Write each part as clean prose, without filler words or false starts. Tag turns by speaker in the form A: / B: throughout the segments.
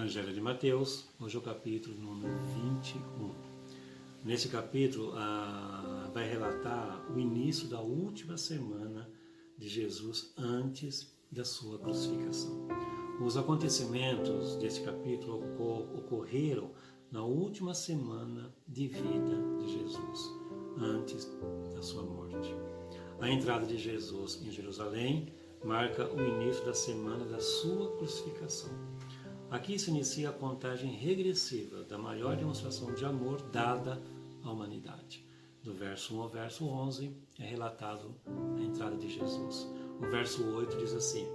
A: Evangelho de Mateus, hoje é o capítulo número 21. Nesse capítulo vai relatar o início da última semana de Jesus antes da sua crucificação. Os acontecimentos desse capítulo ocorreram na última semana de vida de Jesus, antes da sua morte. A entrada de Jesus em Jerusalém marca o início da semana da sua crucificação. Aqui se inicia a contagem regressiva da maior demonstração de amor dada à humanidade. Do verso 1 ao verso 11 é relatado a entrada de Jesus. O verso 8 diz assim: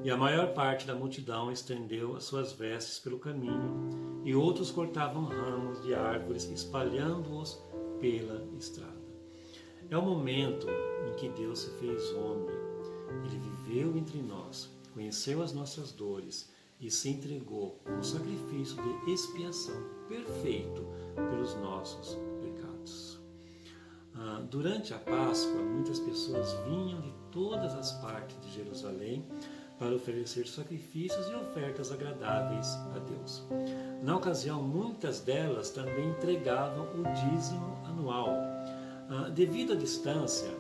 A: E a maior parte da multidão estendeu as suas vestes pelo caminho, e outros cortavam ramos de árvores, espalhando-os pela estrada. É o momento em que Deus se fez homem. Ele viveu entre nós, conheceu as nossas dores e se entregou como sacrifício de expiação perfeito pelos nossos pecados. Durante a Páscoa, muitas pessoas vinham de todas as partes de Jerusalém para oferecer sacrifícios e ofertas agradáveis a Deus. Na ocasião, muitas delas também entregavam o dízimo anual. Devido à distância,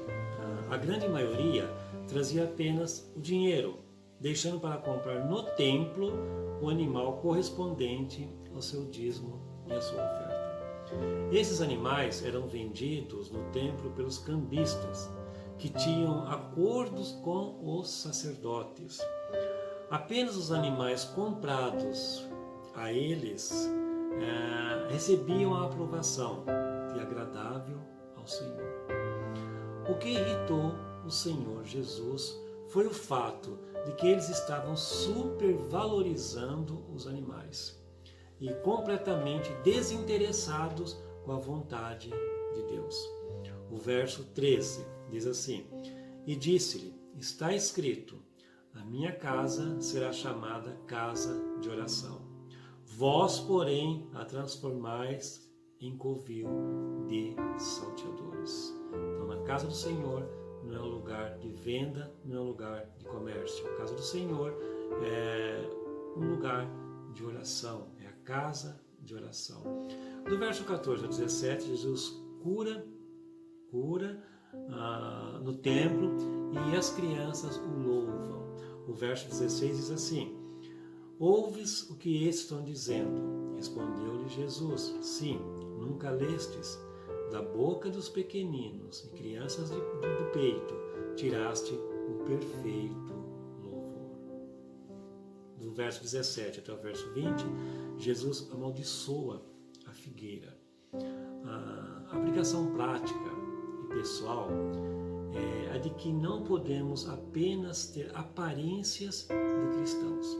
A: a grande maioria trazia apenas o dinheiro, deixando para comprar no templo o animal correspondente ao seu dízimo e à sua oferta. Esses animais eram vendidos no templo pelos cambistas, que tinham acordos com os sacerdotes. Apenas os animais comprados a eles recebiam a aprovação de agradável ao Senhor. O que irritou o Senhor Jesus foi o fato de que eles estavam supervalorizando os animais e completamente desinteressados com a vontade de Deus. O verso 13 diz assim: E disse-lhe, está escrito, a minha casa será chamada casa de oração. Vós, porém, a transformais em covil de salteadores. Então, na casa do Senhor, não é um lugar de venda, não é um lugar de comércio. A casa do Senhor é um lugar de oração, é a casa de oração. Do verso 14 ao 17, Jesus cura no templo e as crianças o louvam. O verso 16 diz assim: Ouves o que estes estão dizendo? Respondeu-lhe Jesus: Sim, nunca lestes? Da boca dos pequeninos e crianças do peito, tiraste o perfeito louvor. Do verso 17 até o verso 20, Jesus amaldiçoa a figueira. A aplicação prática e pessoal é a de que não podemos apenas ter aparências de cristãos.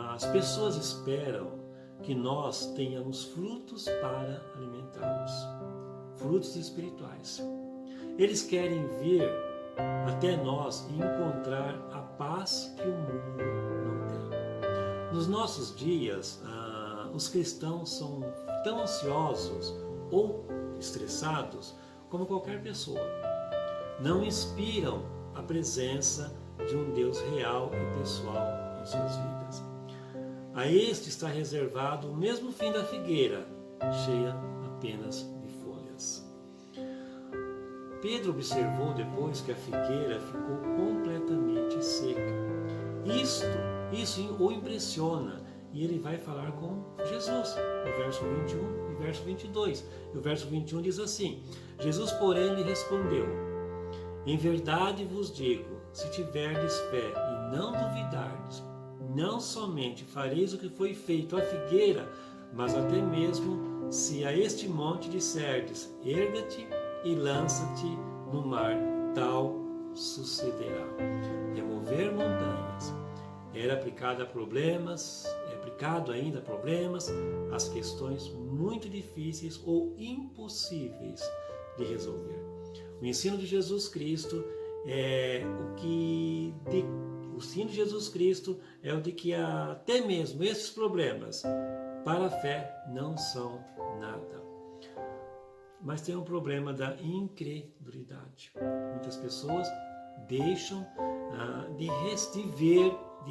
A: As pessoas esperam que nós tenhamos frutos para alimentá-los. Frutos espirituais. Eles querem vir até nós e encontrar a paz que o mundo não tem. Nos nossos dias, os cristãos são tão ansiosos ou estressados como qualquer pessoa. Não inspiram a presença de um Deus real e pessoal em suas vidas. A este está reservado o mesmo fim da figueira, cheia apenas de folhas. Pedro observou depois que a figueira ficou completamente seca. Isso o impressiona e ele vai falar com Jesus, no verso 21 e verso 22. E o verso 21 diz assim: Jesus, porém, lhe respondeu: Em verdade vos digo, se tiverdes fé e não duvidardes, não somente fareis o que foi feito à figueira, mas até mesmo se a este monte disserdes, erga-te e lança-te no mar, tal sucederá. Remover montanhas é aplicado ainda a problemas, as questões muito difíceis ou impossíveis de resolver. O ensino de Jesus Cristo é o de que até mesmo esses problemas para a fé não são nada. Mas tem um problema da incredulidade. Muitas pessoas deixam de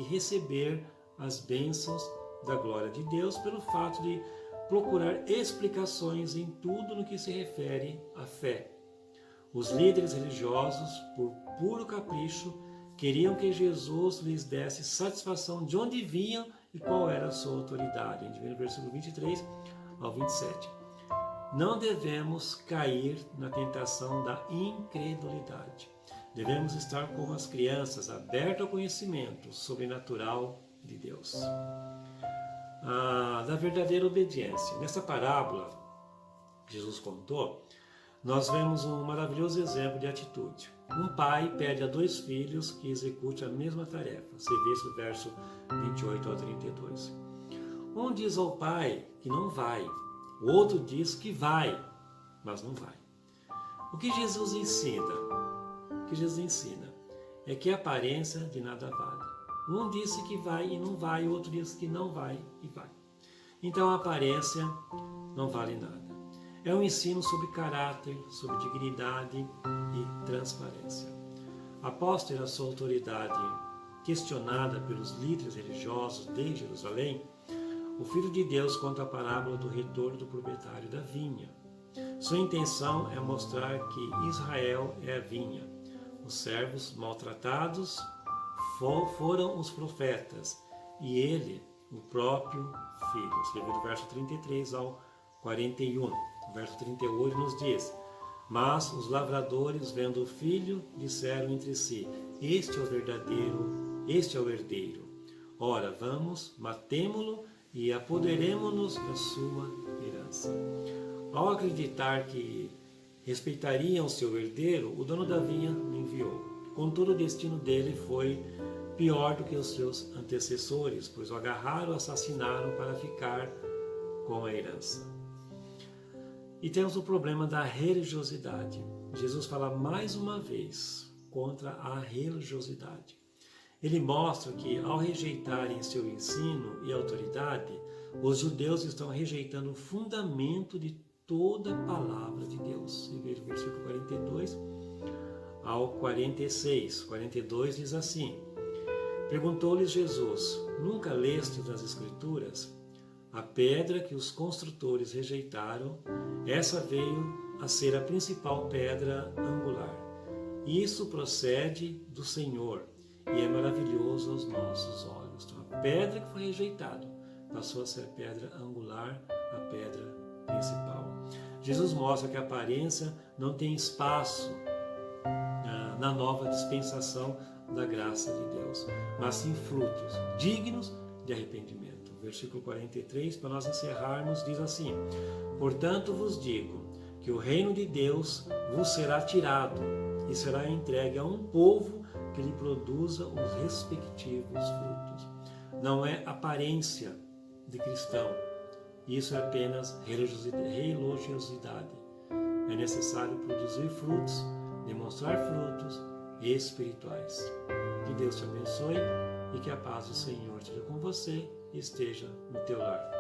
A: receber as bênçãos da glória de Deus pelo fato de procurar explicações em tudo no que se refere à fé. Os líderes religiosos, por puro capricho, queriam que Jesus lhes desse satisfação de onde vinham e qual era a sua autoridade. A gente vê no versículo 23 ao 27. Não devemos cair na tentação da incredulidade. Devemos estar como as crianças, abertos ao conhecimento sobrenatural de Deus. Da verdadeira obediência. Nessa parábola que Jesus contou, nós vemos um maravilhoso exemplo de atitude. Um pai pede a dois filhos que execute a mesma tarefa. Você vê isso no verso 28 ao 32. Um diz ao pai que não vai, o outro diz que vai, mas não vai. O que Jesus ensina? É que a aparência de nada vale. Um disse que vai e não vai, o outro disse que não vai e vai. Então a aparência não vale nada. É um ensino sobre caráter, sobre dignidade e transparência. Após ter a sua autoridade questionada pelos líderes religiosos de Jerusalém, o Filho de Deus conta a parábola do retorno do proprietário da vinha. Sua intenção é mostrar que Israel é a vinha. Os servos maltratados foram os profetas e ele, o próprio Filho. Escreveu do verso 33 ao 41. O verso 38 nos diz: mas os lavradores, vendo o filho, disseram entre si: este é o verdadeiro, este é o herdeiro. Ora, vamos, matemo-lo e apoderemo-nos da sua herança. Ao acreditar que respeitariam o seu herdeiro, o dono da vinha o enviou. Contudo, o destino dele foi pior do que os seus antecessores, pois o agarraram e assassinaram para ficar com a herança. E temos o problema da religiosidade. Jesus fala mais uma vez contra a religiosidade. Ele mostra que, ao rejeitarem seu ensino e autoridade, os judeus estão rejeitando o fundamento de toda a palavra de Deus. Você vê o versículo 42 ao 46. 42 diz assim: perguntou-lhes Jesus: nunca leste nas Escrituras? A pedra que os construtores rejeitaram, essa veio a ser a principal pedra angular. Isso procede do Senhor e é maravilhoso aos nossos olhos. Então, a pedra que foi rejeitada passou a ser pedra angular, a pedra principal. Jesus mostra que a aparência não tem espaço na nova dispensação da graça de Deus, mas sim frutos dignos de arrependimento. Versículo 43, para nós encerrarmos, diz assim: portanto vos digo que o reino de Deus vos será tirado e será entregue a um povo que lhe produza os respectivos frutos. Não é aparência de cristão, isso é apenas religiosidade. É necessário produzir frutos, demonstrar frutos espirituais. Que Deus te abençoe e que a paz do Senhor esteja com você e esteja no teu lar.